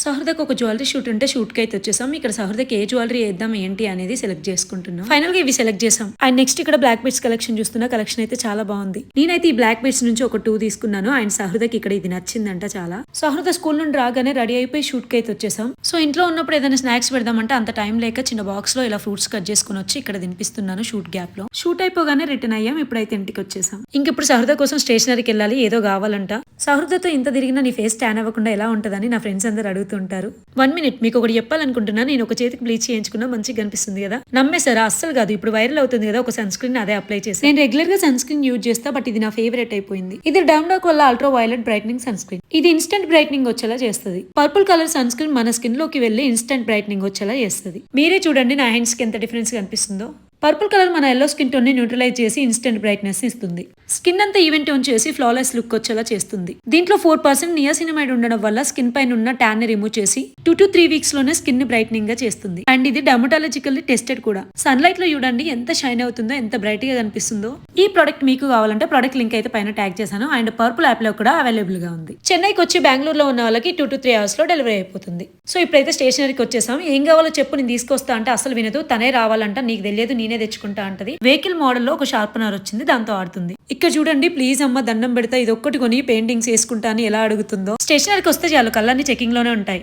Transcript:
సహృదకు ఒక jewellery shoot ఉంటే shoot కి అయితే వచ్చేసాం. ఇక్కడ సహృదకి ఏ జ్యువెలరీ వేద్దాం ఏంటి అనేది సెలెక్ట్ చేసుకుంటున్నాం. ఫైనల్ గా ఇవి సెలెక్ట్ చేసాం. అండ్ నెక్స్ట్ ఇక్కడ బ్లాక్ బీడ్స్ కలెక్షన్ చూస్తున్నా. కలెక్షన్ అయితే చాలా బాగుంది. నేనైతే ఈ బ్లాక్ బీడ్స్ నుంచి ఒక 2 తీసుకున్నాను. అండ్ సహృదకి ఇక్కడ ఇది నచ్చిందంట చాలా. సహృద స్కూల్ నుండి రాగానే రెడీ అయిపోయి షూట్ కి అయితే వచ్చేసాం. సో ఇంట్లో ఉన్నప్పుడు ఏదైనా స్నాక్స్ పెడదామంటే అంత టైం లేక చిన్న బాక్స్ లో ఇలా ఫ్రూట్స్ కట్ చేసుకుని వచ్చి ఇక్కడ తినిపిస్తున్నాను షూట్ గ్యాప్ లో. షూట్ అయిపోగానే రిటర్న్ అయ్యాం. ఇప్పుడైతే ఇంటికి వచ్చేసాం. ఇంకిప్పుడు సహృద కోసం స్టేషనరీకి వెళ్ళాలి. ఏదో కావాలంట. సహృదతో ఇంత తిరిగినా నీ ఫేస్ ట్యాన్ అవ్వకుండా ఎలా ఉంటదని నా ఫ్రెండ్స్ అందరు అడుగుతుంటారు. 1 minute మీకు ఒకటి చెప్పాలనుకుంటున్నా. నేను ఒక చేతికి బ్లీచ్ చేయించుకున్నా. మంచిగా కనిపిస్తుంది కదా. నమ్మేశారా? అస్సలు కాదు. ఇప్పుడు వైరల్ అవుతుంది కదా ఒక సన్ స్క్రీన్, అదే అప్లై చేసి. నేను రెగ్యులర్ గా సన్ స్క్రీన్ యూజ్ చేస్తా, బట్ ఇది నా ఫేవరెట్ అయిపోయింది. ఇది డామ్డాక్ వల్ల ultra violet brightening sunscreen. ఇది ఇన్స్టెంట్ బ్రైట్నింగ్ వచ్చేలా చేస్తుంది. పర్పుల్ కలర్ సన్ స్క్రీన్ మన స్కిన్ లోకి వెళ్లి ఇన్స్టెంట్ బ్రైట్నింగ్ వచ్చేలా చేస్తుంది. మీరే చూడండి నా హ్యాండ్స్ కి ఎంత డిఫరెన్స్ కనిపిస్తుందో. పర్పుల్ కలర్ మన ఎల్లో స్కిన్ టోన్ ని న్యూట్రలైజ్ చేసి ఇన్స్టెంట్ బ్రైట్నెస్ ఇస్తుంది. స్కిన్ అంతా ఈవెన్ టోన్ చేసి ఫ్లాలెస్ లుక్ వచ్చేలా చేస్తుంది. దీంట్లో 4% నియాసినమైడ్ ఉండడం వల్ల స్కిన్ పైన ఉన్న ట్యాన్ ని రిమూవ్ చేసి 2 to 3 వీక్స్ లోనే స్కిన్ ని బ్రైట్నింగ్ గా చేస్తుంది. అండ్ ఇది డర్మటాలజికల్లీ టెస్టెడ్ కూడా. సన్ లైట్ లో చూడండి ఎంత షైన్ అవుతుందో, ఎంత బ్రైట్ గా కనిపిస్తుందో. ఈ ప్రోడక్ట్ మీకు కావాలంటే ప్రోడక్ట్ లింక్ అయితే పైన ట్యాగ్ చేశాను. అండ్ పర్పుల్ యాప్ లో కూడా అవైలబుల్ గా ఉంది. చెన్నైకి వచ్చి బెంగళూరులో ఉన్న వాళ్ళకి 2 to 3 అవర్స్ లో డెలివరీ అయిపోతుంది. సో ఇప్పుడైతే స్టేషనరీకి వచ్చేసాం. ఏం కావాలో చెప్పు, నేను తీసుకొస్తా అంటే అసలు వినదు. తనే రావాలంట. నీకు తెలియదు, నేనే తెచ్చుకుంటా అంటది. వెహికల్ మోడల్ లో ఒక షార్పనర్ వచ్చింది, దాంతో ఆడుతుంది. ఇక్కడ చూడండి, ప్లీజ్ అమ్మ దండం పెడతా, ఇది ఒక్కటి కొని పెయింటింగ్స్ వేసుకుంటా అని ఎలా అడుగుతుందో. స్టేషనరీకి వస్తే చాలు కళ్ళన్నీ చెకింగ్ లోనే ఉంటాయి.